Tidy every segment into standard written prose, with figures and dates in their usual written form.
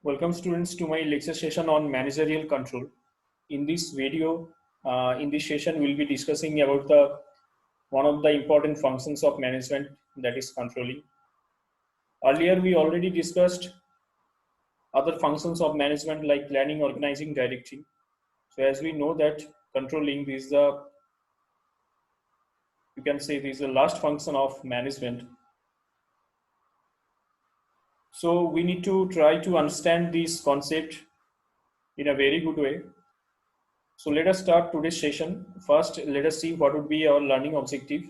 Welcome students to my lecture session on managerial control. In this video, in this session, we'll be discussing about the one of the important functions of management, that is controlling. Earlier, we already discussed other functions of management like planning, organizing, directing. So as we know that controlling is the, you can say this is the last function of management. So we need to try to understand this concept in a very good way. So let us start today's session. First, let us see what would be our learning objective.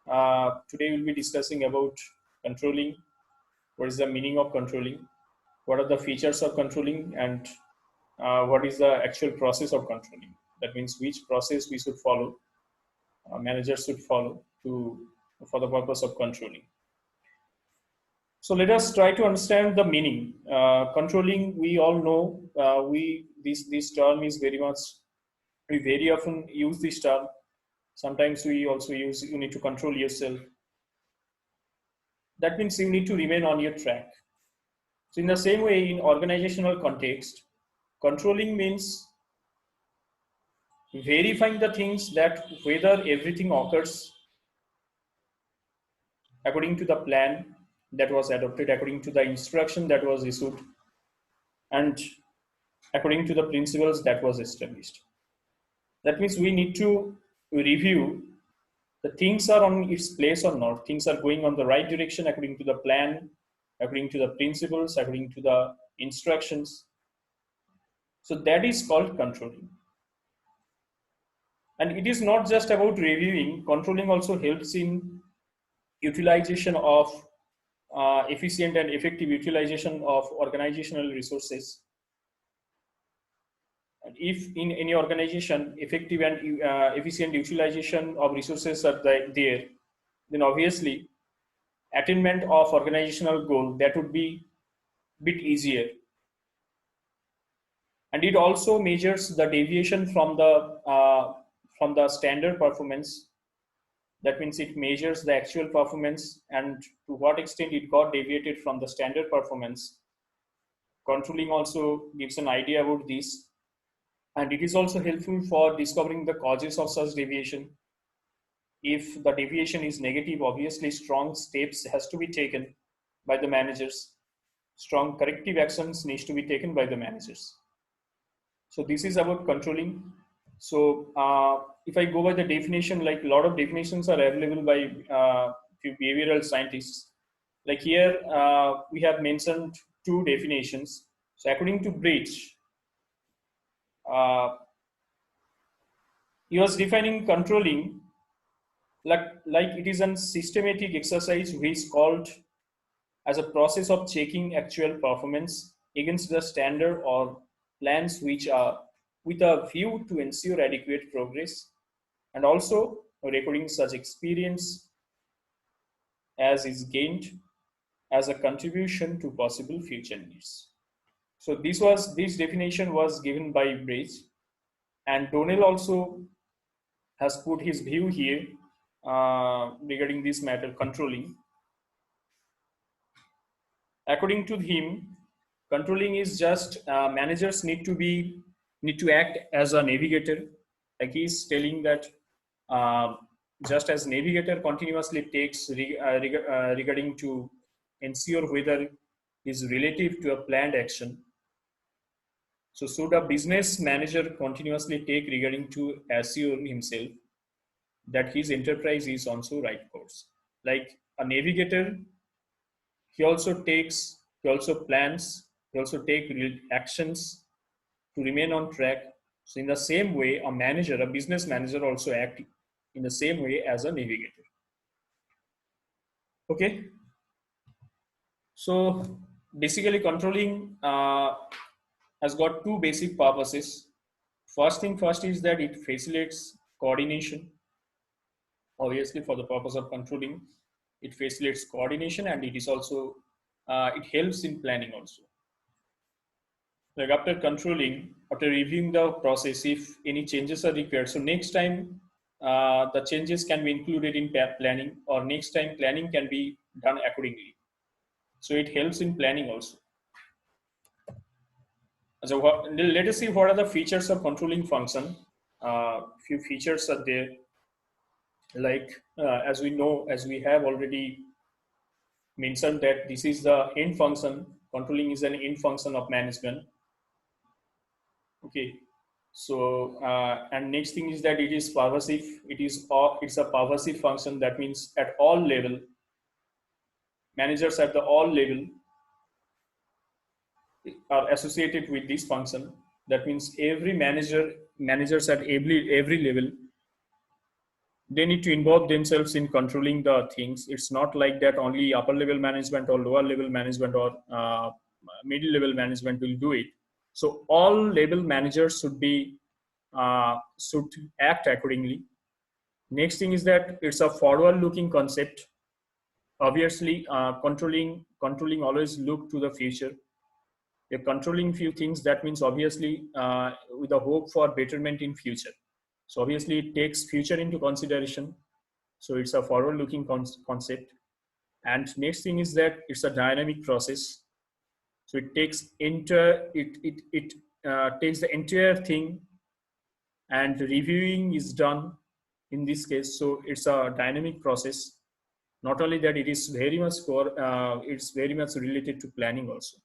Today we'll be discussing about controlling, what is the meaning of controlling, what are the features of controlling, and what is the actual process of controlling. That means which process we should follow, managers should follow for the purpose of controlling. So let us try to understand the meaning. Controlling, we all know, this term is very much, we very often use this term. Sometimes we also use you need to control yourself. That means you need to remain on your track. So in the same way, in organizational context, controlling means verifying the things that whether everything occurs according to the plan that was adopted, according to the instruction that was issued, and according to the principles that was established. That means we need to review the things are on its place or not, things are going on the right direction according to the plan, according to the principles, according to the instructions. So that is called controlling. And it is not just about reviewing, controlling also helps in utilization of efficient and effective utilization of organizational resources. And if in any organization effective and efficient utilization of resources are there, then obviously attainment of organizational goal that would be bit easier. And it also measures the deviation from the standard performance. That means it measures the actual performance and to what extent it got deviated from the standard performance. Controlling also gives an idea about this, and it is also helpful for discovering the causes of such deviation. If the deviation is negative, obviously strong steps has to be taken by the managers. Strong corrective actions needs to be taken by the managers. So this is about controlling. So if I go by the definition, like a lot of definitions are available by few behavioral scientists. Like here, we have mentioned two definitions. So according to Bridge, he was defining controlling like it is a systematic exercise which is called as a process of checking actual performance against the standard or plans which are with a view to ensure adequate progress, and also recording such experience as is gained as a contribution to possible future needs. So this definition was given by Bridge, and Donnell also has put his view here regarding this matter controlling. According to him, controlling is just managers need to act as a navigator. Like he's telling that uh, just as navigator continuously takes regarding to ensure whether is relative to a planned action, so should a business manager continuously take regarding to assure himself that his enterprise is also right course. Like a navigator, he also plans, he also take real actions to remain on track. So in the same way, a manager, a business manager also act in the same way as a navigator. Okay. So basically controlling has got two basic purposes. First thing first is that it facilitates coordination. Obviously for the purpose of controlling, it facilitates coordination, and it is also it helps in planning also. Like after controlling, after reviewing the process, if any changes are required, so next time the changes can be included in planning, or next time planning can be done accordingly. So it helps in planning also. So let us see what are the features of controlling function. Few features are there, like as we know, as we have already mentioned, that this is the end function. Controlling is an end function of management. Okay. So and next thing is that it is pervasive. It's a pervasive function. That means at all level, managers at the all level are associated with this function. That means every managers at every level, they need to involve themselves in controlling the things. It's not like that only upper level management or lower level management or middle level management will do it. So all level managers should act accordingly. Next thing is that it's a forward looking concept. Obviously controlling always look to the future. You're controlling few things, that means obviously with a hope for betterment in future. So obviously it takes future into consideration. So it's a forward looking concept. And next thing is that it's a dynamic process. So it takes takes the entire thing, and reviewing is done in this case. So it's a dynamic process. Not only that, it is very much it's very much related to planning also.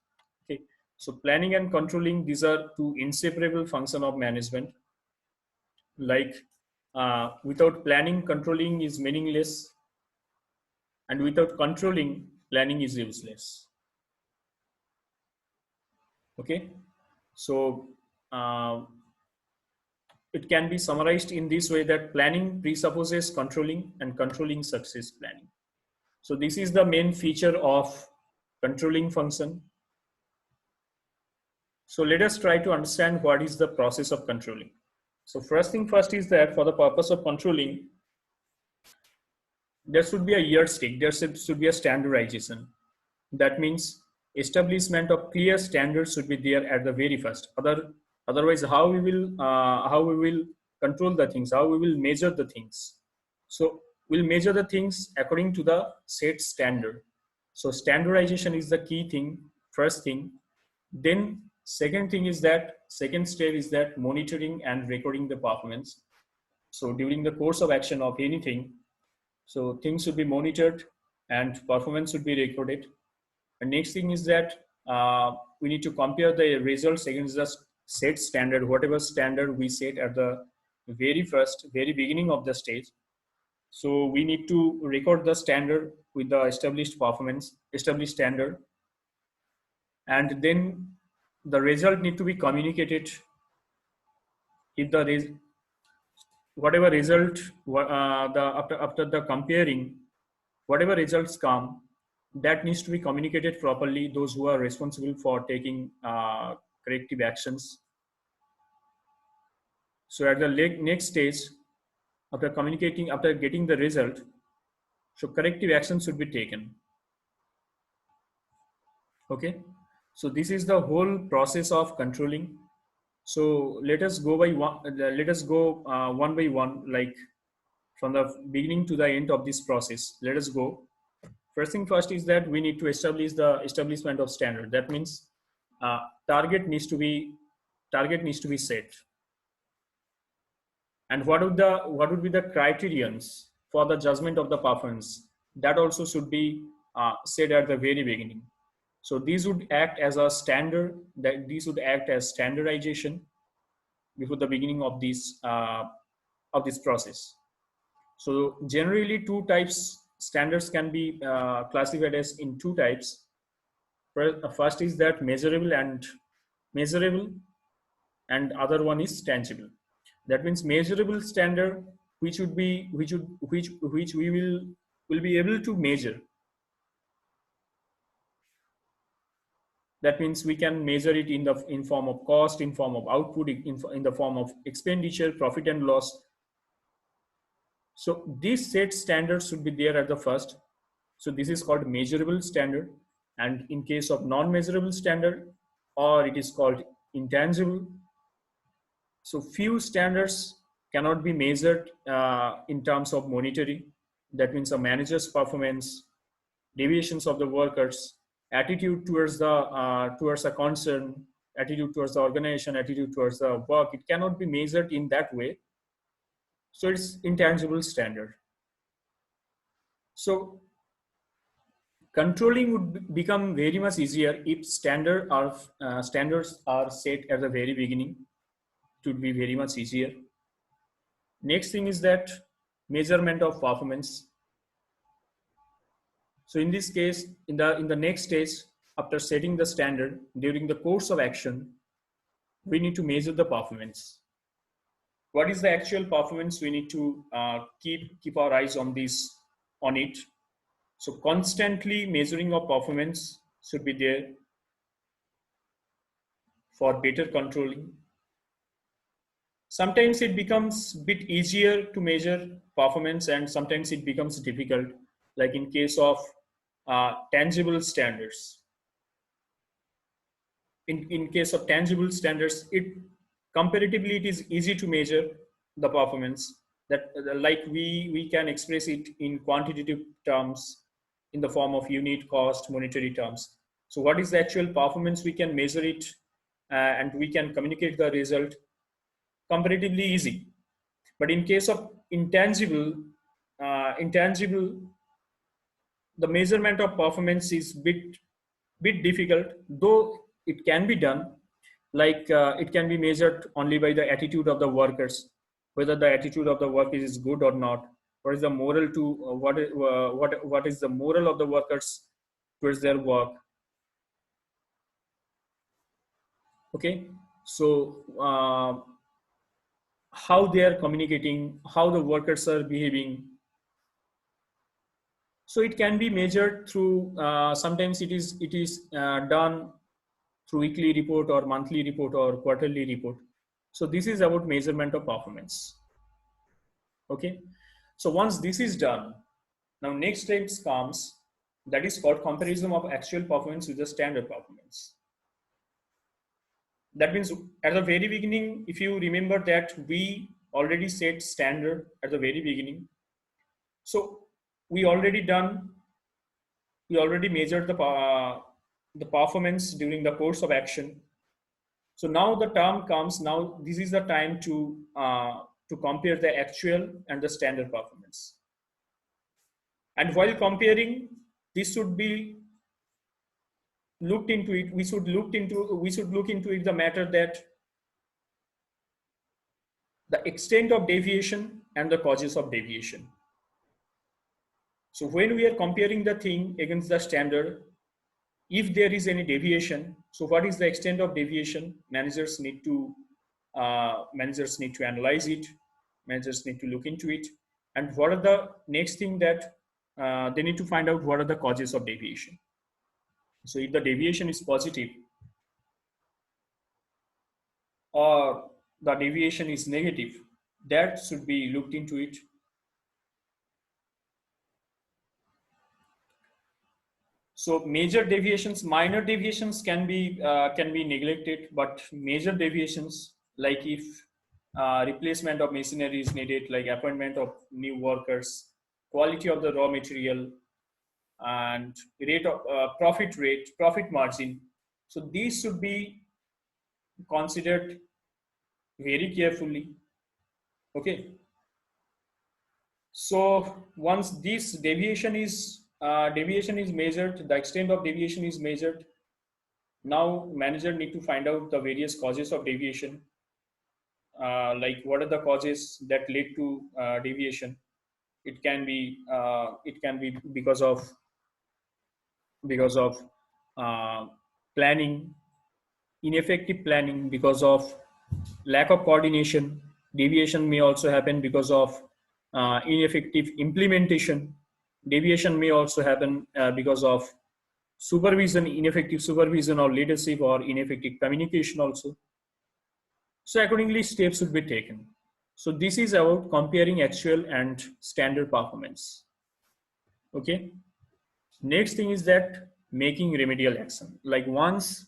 Okay. So planning and controlling, these are two inseparable function of management. Like without planning, controlling is meaningless, and without controlling, planning is useless. Okay. So uh, it can be summarized in this way, that planning presupposes controlling and controlling success planning. So this is the main feature of controlling function. So let us try to understand what is the process of controlling. So first thing first is that for the purpose of controlling, there should be a yardstick, there should be a standardization. That means establishment of clear standards should be there at the very first. Otherwise, how we will control the things, how we will measure the things. So we'll measure the things according to the set standard. So standardization is the key thing, first thing. Then second step is that monitoring and recording the performance. So during the course of action of anything, so things should be monitored and performance should be recorded. And next thing is that we need to compare the results against the set standard, whatever standard we set at the very beginning of the stage. So we need to record the standard with the established standard, and then the result need to be communicated. If the whatever result the after the comparing, whatever results come, that needs to be communicated properly, those who are responsible for taking corrective actions. So at the next stage, after getting the result, so corrective action should be taken. Okay. So this is the whole process of controlling. So let us go one by one, like from the beginning to the end of this process. Let us go. First thing first is that we need to establish the establishment of standard. That means uh, target needs to be set. And what would be the criterions for the judgment of the performance? That also should be said at the very beginning. So these would act as a standard. That these would act as standardization before the beginning of this process. So generally, two types standards can be classified as in two types. First is that measurable, and other one is tangible. That means measurable standard, which we will be able to measure. That means we can measure it in form of cost, in form of output, in the form of expenditure, profit and loss. So these set standards should be there at the first. So this is called measurable standard. And in case of non-measurable standard, or it is called intangible. So few standards cannot be measured in terms of monetary. That means a manager's performance, deviations of the workers, attitude towards a concern, attitude towards the organization, attitude towards the work. It cannot be measured in that way. So it's intangible standard. So controlling would become very much easier if standards are set at the very beginning. It would be very much easier. Next thing is that measurement of performance. So in this case, in the next stage, after setting the standard, during the course of action, we need to measure the performance. What is the actual performance? We need to keep our eyes on it. So constantly measuring of performance should be there for better controlling. Sometimes it becomes a bit easier to measure performance, and sometimes it becomes difficult, like in case of tangible standards. In case of tangible standards, comparatively it is easy to measure the performance, that like we can express it in quantitative terms in the form of unit cost, monetary terms. So what is the actual performance? We can measure it and we can communicate the result comparatively easy. But in case of intangible, the measurement of performance is bit difficult, though it can be done. Like it can be measured only by the attitude of the workers, whether the attitude of the work is good or not. What is the moral to what is the moral of the workers towards their work? Okay, so how they are communicating, how the workers are behaving. So it can be measured through. Sometimes it is done through weekly report or monthly report or quarterly report. So this is about measurement of performance. Okay. So once this is done, now next steps comes, that is called comparison of actual performance with the standard performance. That means at the very beginning, if you remember that we already set standard at the very beginning. So we already measured the performance during the course of action. So now the term comes, now this is the time to compare the actual and the standard performance. And while comparing, this should be looked into it. We should look into it the matter that the extent of deviation and the causes of deviation. So when we are comparing the thing against the standard, if there is any deviation, so what is the extent of deviation? Managers need to analyze it. Managers need to look into it. And what are the next thing that they need to find out? What are the causes of deviation? So if the deviation is positive or the deviation is negative, that should be looked into it. So major deviations, minor deviations can be neglected, but major deviations, like if replacement of machinery is needed, like appointment of new workers, quality of the raw material, and rate of profit margin. So these should be considered very carefully. Okay. So once this deviation is measured, the extent of deviation is measured. Now manager need to find out the various causes of deviation. Like what are the causes that lead to deviation? It can be because of planning, ineffective planning, because of lack of coordination. Deviation may also happen because of ineffective implementation. Deviation may also happen because of supervision, ineffective supervision or leadership, or ineffective communication also. So accordingly, steps should be taken. So this is about comparing actual and standard performance. Okay. Next thing is that making remedial action. Like once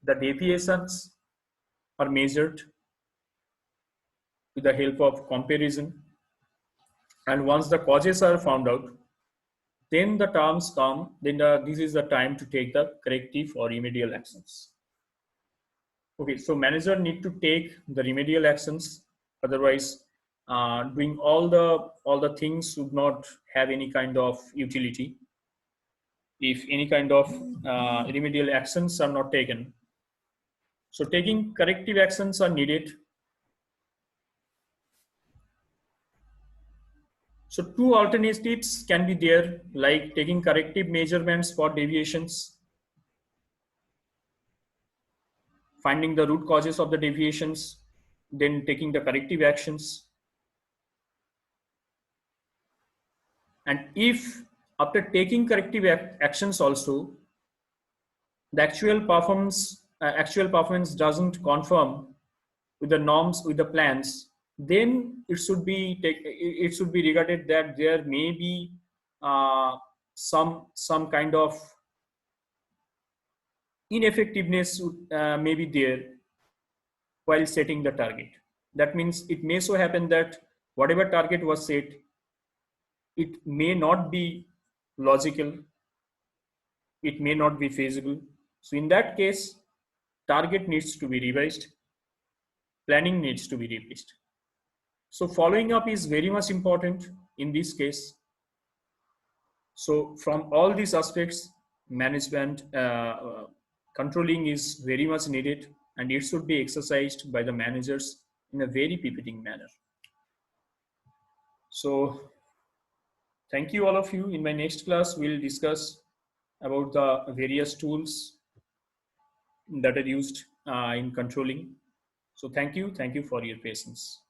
the deviations are measured with the help of comparison, and once the causes are found out, then the terms come, then this is the time to take the corrective or remedial actions. Okay, so manager need to take the remedial actions. Otherwise, doing all the things would not have any kind of utility if any kind of remedial actions are not taken. So taking corrective actions are needed. So two alternatives can be there, like taking corrective measurements for deviations, finding the root causes of the deviations, then taking the corrective actions. And if after taking corrective actions also, the actual performance doesn't conform with the norms, with the plans, then it should be regarded that there may be some kind of ineffectiveness may be there while setting the target. That means it may so happen that whatever target was set, it may not be logical, it may not be feasible. So in that case, target needs to be revised, planning needs to be revised. So following up is very much important in this case. So from all these aspects, management controlling is very much needed, and it should be exercised by the managers in a very befitting manner. So thank you all of you. In my next class, we'll discuss about the various tools that are used in controlling. So thank you for your patience.